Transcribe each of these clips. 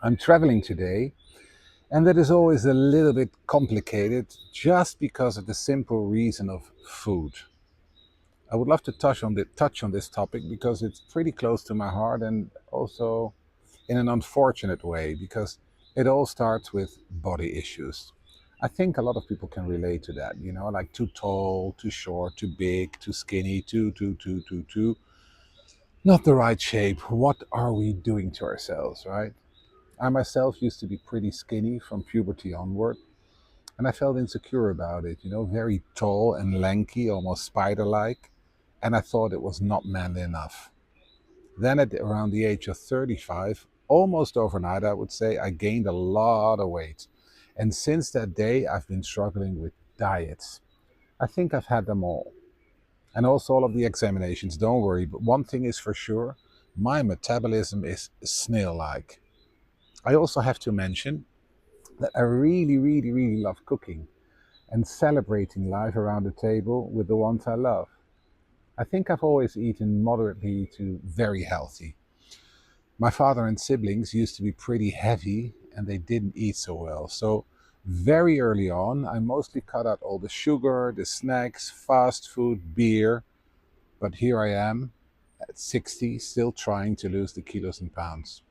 I'm traveling today, and that is always a little bit complicated just because of the simple reason of food. I would love to touch on this topic because it's pretty close to my heart, and also in an unfortunate way because it all starts with body issues. I think a lot of people can relate to that, like too tall, too short, too big, too skinny, too not the right shape. What are we doing to ourselves, right? I myself used to be pretty skinny from puberty onward, and I felt insecure about it, very tall and lanky, almost spider like, and I thought it was not manly enough. Then, at around the age of 35, almost overnight, I would say, I gained a lot of weight. And since that day, I've been struggling with diets. I think I've had them all. And also all of the examinations, don't worry. But one thing is for sure, my metabolism is snail like. I also have to mention that I really, really, really love cooking and celebrating life around the table with the ones I love. I think I've always eaten moderately to very healthy. My father and siblings used to be pretty heavy and they didn't eat so well. So, very early on, I mostly cut out all the sugar, the snacks, fast food, beer. But here I am at 60, still trying to lose the kilos and pounds.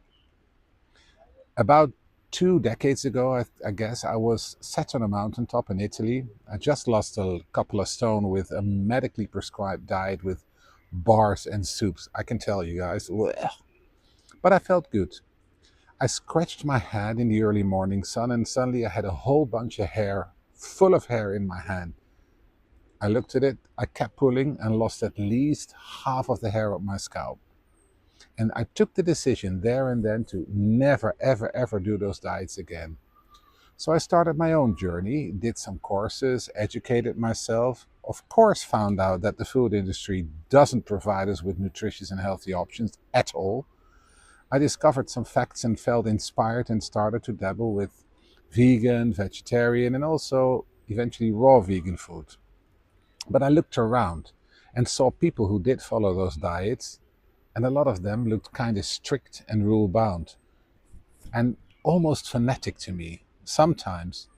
About 2 decades ago, I guess, I was sat on a mountaintop in Italy. I just lost a couple of stone with a medically prescribed diet with bars and soups. I can tell you guys, bleh. But I felt good. I scratched my head in the early morning sun, and suddenly I had a whole bunch of hair, full of hair in my hand. I looked at it, I kept pulling and lost at least half of the hair on my scalp. And I took the decision there and then to never, ever, ever do those diets again. So I started my own journey, did some courses, educated myself. Of course, found out that the food industry doesn't provide us with nutritious and healthy options at all. I discovered some facts and felt inspired and started to dabble with vegan, vegetarian, and also eventually raw vegan food. But I looked around and saw people who did follow those diets, and a lot of them looked kind of strict and rule bound and almost fanatic to me, sometimes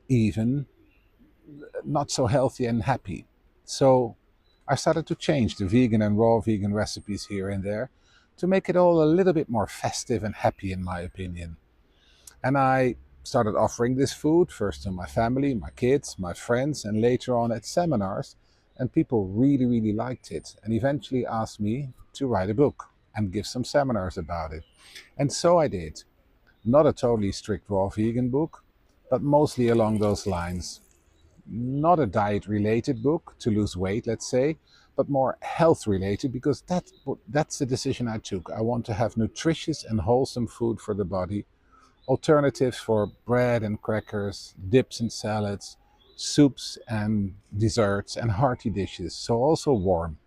even not so healthy and happy. So I started to change the vegan and raw vegan recipes here and there to make it all a little bit more festive and happy, in my opinion. And I started offering this food first to my family, my kids, my friends, and later on at seminars. And people really, really liked it and eventually asked me to write a book and give some seminars about it. And so I did. Not a totally strict raw vegan book, but mostly along those lines. Not a diet related book to lose weight, let's say, but more health related because that's the decision I took. I want to have nutritious and wholesome food for the body, alternatives for bread and crackers, dips and salads, soups and desserts, and hearty dishes, so also warm.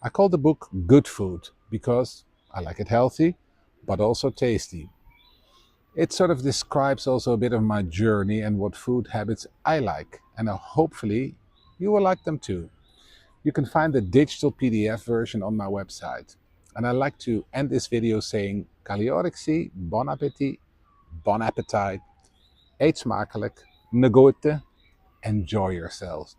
I call the book Good Food because I like it healthy, but also tasty. It sort of describes also a bit of my journey and what food habits I like, and hopefully you will like them too. You can find the digital PDF version on my website. And I like to end this video saying Kaliorixie, bon appetit, bon appetite, eet smakelijk, negote, enjoy yourselves.